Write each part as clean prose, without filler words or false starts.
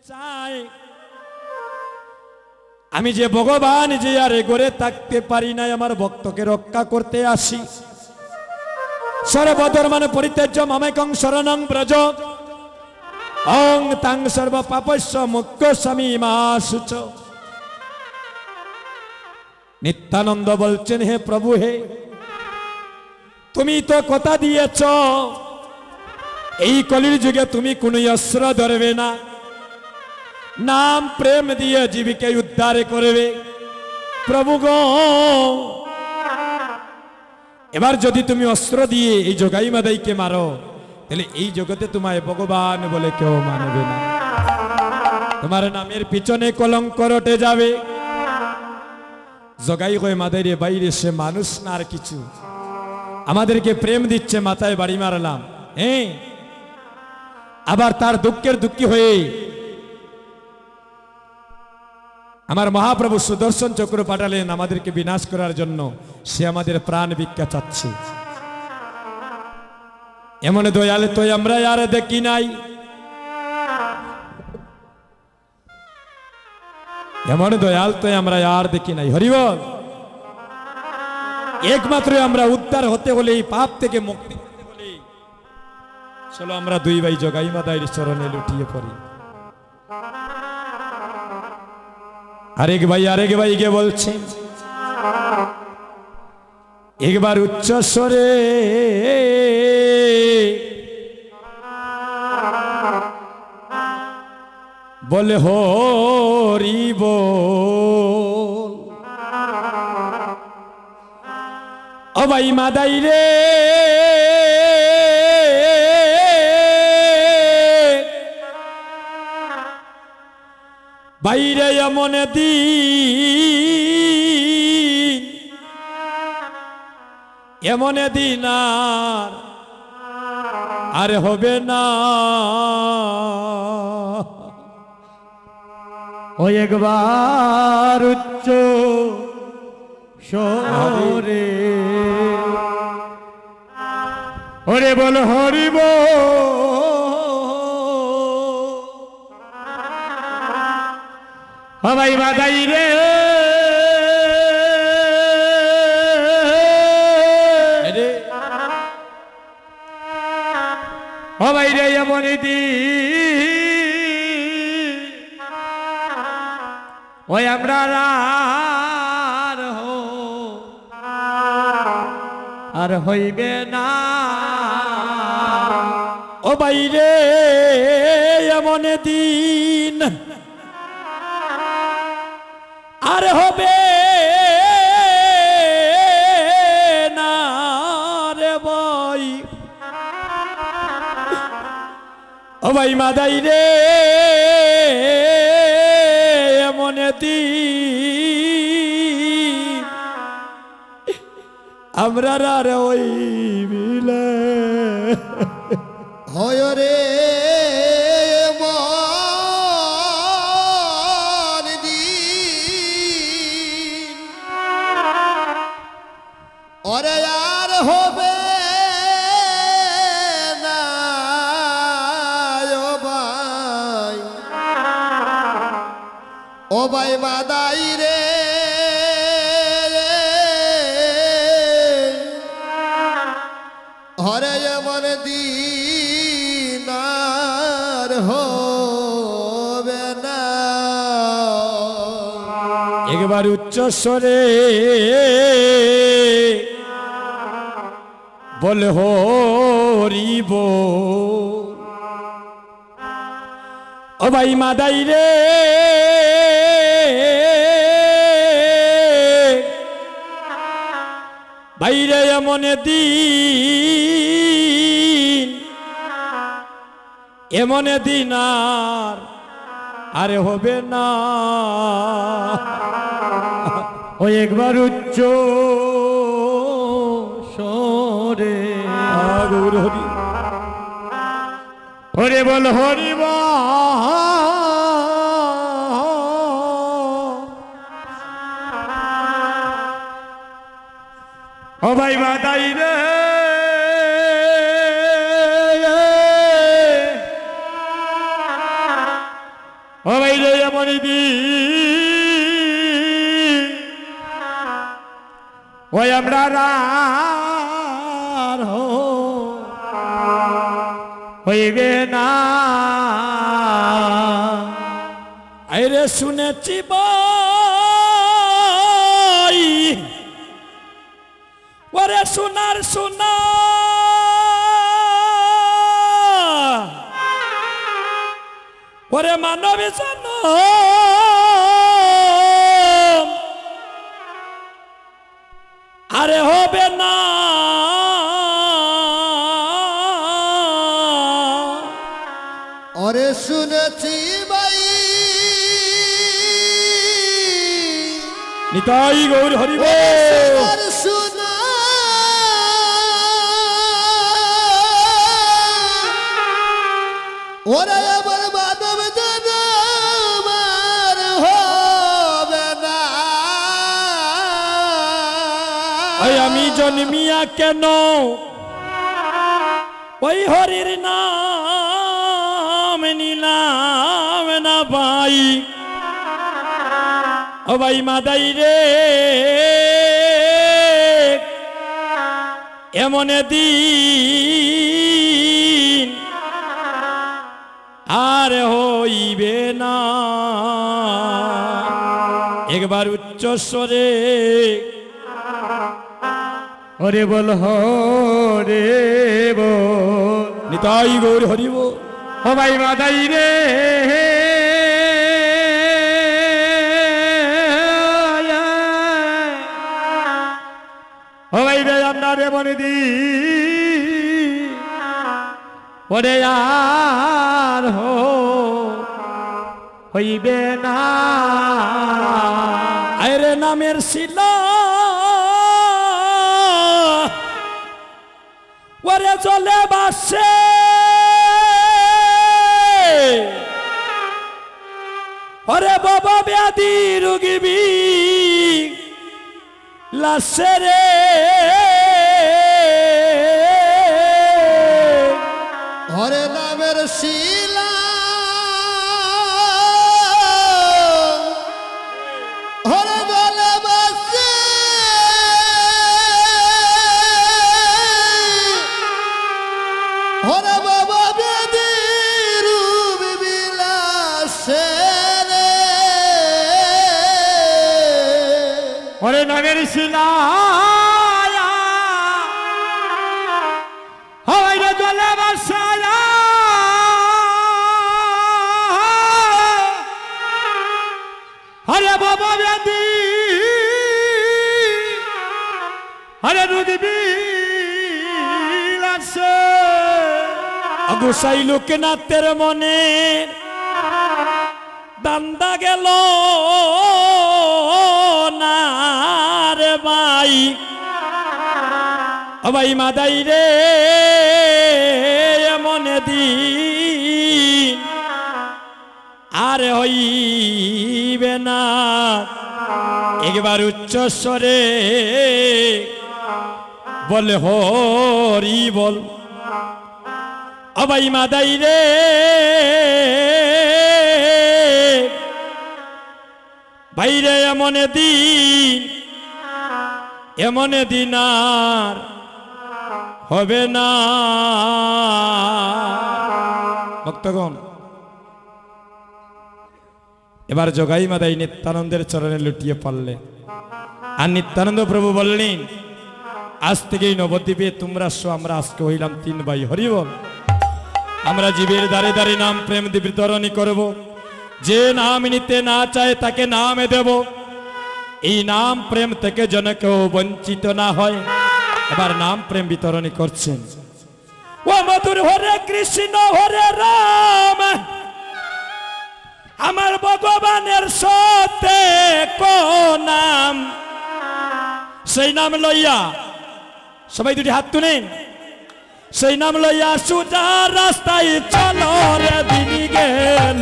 চাই আমি যে ভগবান যে আর এগোরে থাকতে পারি না, আমার ভক্তকে রক্ষা করতে আসি। সর্বধর্মান পরিত্যাজ্য মামেকং শরণং ব্রজ অং তাং সর্ব পাপস্য মোক্ষামি মা শুচ। নিত্যানন্দ বলছেন, হে প্রভু, হে তুমি তো কথা দিয়েছ এই কলির যুগে তুমি কোন অস্ত্র ধরবে না, নাম প্রেম দিয়ে জীবিকা উদ্ধার করবে। প্রভু গো, এবার যদি তুমি অস্ত্র দিয়ে এই জগাই মাদাইকে মারো, তাহলে এই জগতে তোমায় ভগবান বলে কেউ মানবে না, তোমার নামের পিছনে কলঙ্ক রটে যাবে। জগাই হয়ে মাদাইরে বাইরে সে মানুষ না আর কিছু, আমাদেরকে প্রেম দিচ্ছে, মাথায় বাড়ি মারলাম, হ্যাঁ, আবার তার দুঃখের দুঃখী হয়ে আমার মহাপ্রভু সুদর্শন চক্র পাঠালেন আমাদেরকে বিনাশ করার জন্য। সে আমাদের প্রাণ ভিক্ষা চাচ্ছে। এমন দয়াল তো আমরা আর দেখি নাই, এমন দয়াল তো আমরা আর দেখি নাই। হরিবল। একমাত্র আমরা উদ্ধার হতে হলে, এই পাপ থেকে মুক্তি পেতে হলে, চলো আমরা দুই ভাই জগাই মাদাইর চরণে লুটিয়ে পড়ি। আরেক ভাই গে বলছে, একবার উচ্চ স্বরে বলে হরি বল। ও ভাই মাদাই রে, বাইরে এমন দিন, এমন দিন আর হবে না। ও একবার উচ্চ স্বরে ওরে বল হরি বল। ভাই মাদাই রে, ও ভাই রে এমন দিন, ওই আমরা আর হইবে না। ও বাইরে এমন দিন আর হবে না রে ভাই। ও ভাই মাদাই রে, এমন দিন আমরা আর ওই মিলে হয় রে ওরে আর হবে না। ও ভাই মাদাই রে, হরে এমন দিন আর হবে না। একবার উচ্চ স্বরে বল হরি বল। ও ভাই মাদাই রে, বাইরে এমন দিন, এমন দিন আর হবে না। ও একবার উচ্চ স্বরে হরি হরে বল হরি বল। ও ভাই মাদাই রে, মনিদি ওই আমরা আর হইবে না আরে শুনেছি ভাই ওরে সোনার সোনা ওরে মানবী জন আরে হবে না ওরে শুনেছি ভাই নিতাই গৌর হরি বল আর শুনা ওরে আমার মানব জন আমার হবে না ওই আমি জন্মিয়া কেন ওই হরির নাম নিলাম না ভাই ও ভাই মাদাই রে এমন দিন আর হইবে না একবার উচ্চ স্বরে হরে বল হরে বল নিতাই গৌর হরিব ও ভাই মাদাই রে ও ভাই রে আমরা রে মনিদি ওরে আর হইবে না আরে নামের শিলা ওরে চলে বাসে ওরে বাবা ব্যাধি রুগিবি লাসে রে হরে নামের শিলা হরে গলে বাসে হরে বাবা বেদি রূপ বিলাসে রে ওরে নামের শিলা হয় রে জলে বসায়া হরে বাবা ব্যাধি হরে রুদিবি লাগছে গোসাই লোকনাথের মনে দান্দা গেল না রে ভাই ও ভাই মাদাই রে মনে দিন আর হইবে না একবার উচ্চ স্বরে বলে হরি বল ও ভাই মাদাই রে ভাইরে এমন দিন আর হবে না ভক্তগণ এবার জগাই মাদাই নিত্যানন্দের চরণে লুটিয়ে পড়লে আর নিত্যানন্দ প্রভু বললেন আজ থেকেই নবদ্বীপে তোমরা আমরা আজকে হইলাম 3 ভাই হরি বল আমরা জীবের দ্বারে দ্বারে নাম প্রেম বিতরণী করব যে নাম নিতে না চায় তাকে নাম দেব এই নাম প্রেম থেকে যেন কেউ বঞ্চিত না হয় এবার নাম প্রেম বিতরণী করছেন ও মধুর হরে কৃষ্ণ হরে রাম আমার ভগবানের সাথে কোন নাম সেই নাম লইয়া সবাই দুটি হাত তুলেন সেই নাম লইয়া সুজা রাস্তায় চলো রে দিন গেল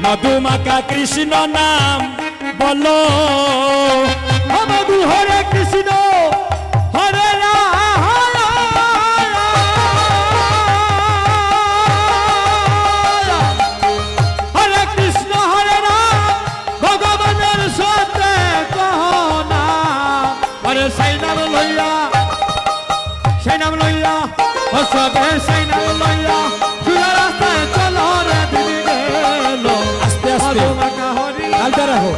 মধুমাকা কৃষ্ণ নাম বলো মধু হরে কৃষ্ণ হরে রাম হরে কৃষ্ণ হরে লইয়া ও সবে সেই নাম লইয়া সোজা রাস্তায় চলো রে দিদি গেল আস্তে আস্তে মধুমাখা হরি হালটা রাখো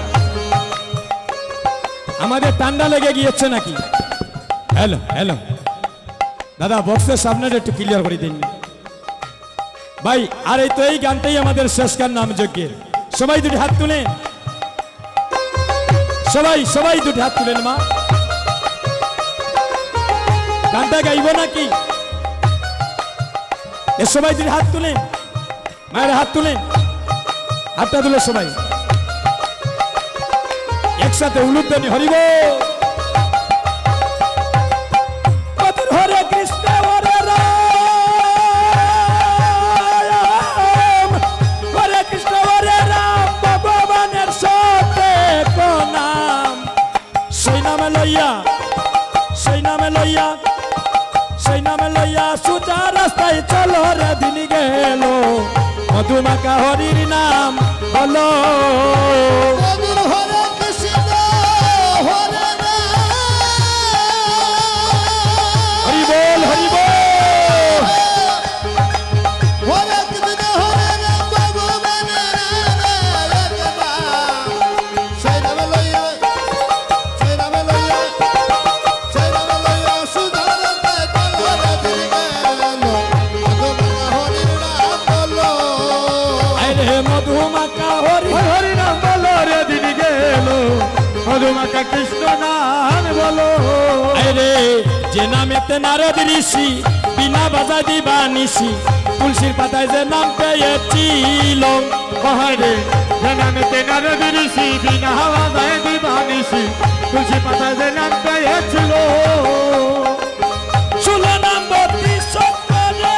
আমাদের ঠান্ডা লেগে গিয়েছে নাকি হ্যালো হ্যালো দাদা বক্সের সামনে একটু ক্লিয়ার করে দিন ভাই আর এই তো এই গানটাই আমাদের শেষ গান নাম যজ্ঞের সবাই দুটি হাত তুলেন সবাই সবাই দুটি হাত তুলেন মা গানটা গাইব নাকি এ সবাই দুটি হাত তুলেন মায়ের হাত তুলেন হাতটা তুলে সবাই একসাথে উলুধ্বনি হরিব হরে কৃষ্ণ হরে রাম হরে কৃষ্ণ হরে রাম ভগবানের সাথে নাম সেই নামে লইয়া সেই নামে লইয়া সেই নামে লইয়া সোজা রাস্তায় চলো রে দিন গেল মধুমাখা হরির নাম বলো মধুর হরে কৃষ্ণ হরে হরি বল হরি বল হরে কৃষ্ণ হরে রাম ভগবানের নাম সেই নামে লইয়া সেই নামে লইয়া সেই নামে লইয়া সোজা রাস্তায় চলো রে দিন গেল মধুমাখা হরির নাম বলো আরে মধুমাখা হরি হরি নাম বলো রে দিদি গেল মধুমাখা কৃষ্ণ নাম বলো আরে যে নামেতে নারদ ঋষি বিনা বাজা দিবা নিশি তুলসীর পাতায় যে নাম পেয়েছিল হরে জনমতে নারদ ঋষি বিনা হাওয়ায় দিবানিসি তুলসী পাতা যে নাম পেয়েছিল ষোলো নাম বত্রিশ করে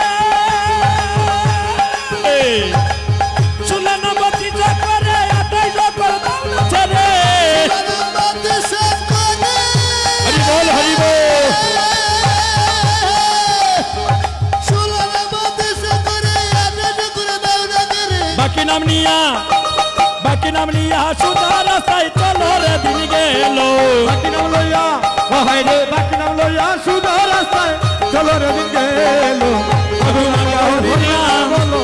ষোলো নাম বত্রিশ করে 28 করে দাও না ছেড়ে হরি বল হরি বল বাকি নাম নিয়া সোজা রাস্তায় চলো রে দিন গেল বাকি নাম লইয়া হরে বাকি নাম লইয়া সুদা রাস্তায় চলো রে দিন গেল মধুমাখা হরির নাম বলো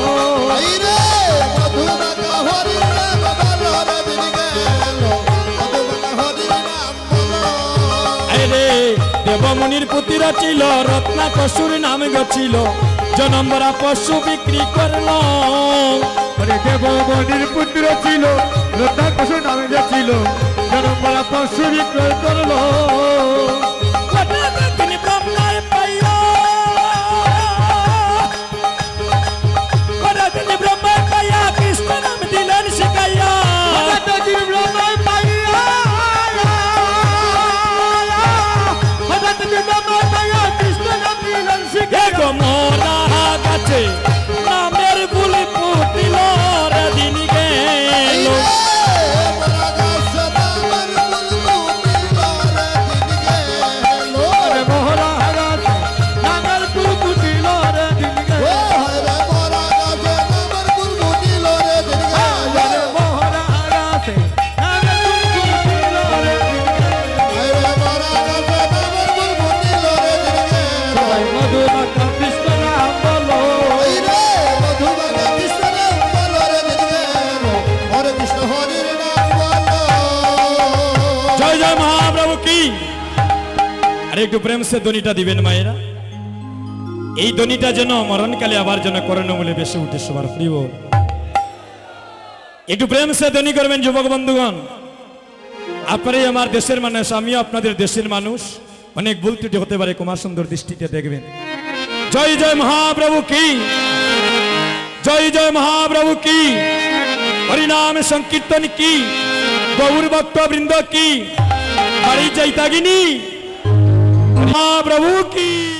আরে দেবমুনির পুত্র ছিল রত্নাকসুর নাম গছিল জনম্বরা পশু বিক্রি করল হরে দেবমণির পুত্র ছিল রত্নাকশ নামে যে ছিল জনমরা পশু বিক্রয় করলো তিনি ব্রহ্মায় পাইয়া তিনি ব্রহ্মায় পাইয়া কৃষ্ণ নাম দিলেন শিখাইয়া মোরা গাছে নামের গুলি ফুটিল রে দিন গেল একটু প্রেম সে ধ্বনিটা দিবেন মায়েরা এই ধ্বনিটা যেন মরণকালে আবার যেন করণ বলে বেশি উঠে সবার প্রিয় একটু প্রেম সে ধ্বনি করবেন যুবক বন্ধুগণ আপনারাই আমার দেশের মানুষ আমিও আপনাদের দেশের মানুষ অনেক ভুল ত্রুটি হতে পারে কুমার সুন্দর দৃষ্টিতে দেখবেন জয় জয় মহাপ্রভু কি জয় জয় মহাপ্রভু কি হরিনাম সংকীর্তন কি গৌর ভক্ত বৃন্দ কি বাড়ি যাইতাগিনী महाप्रभु की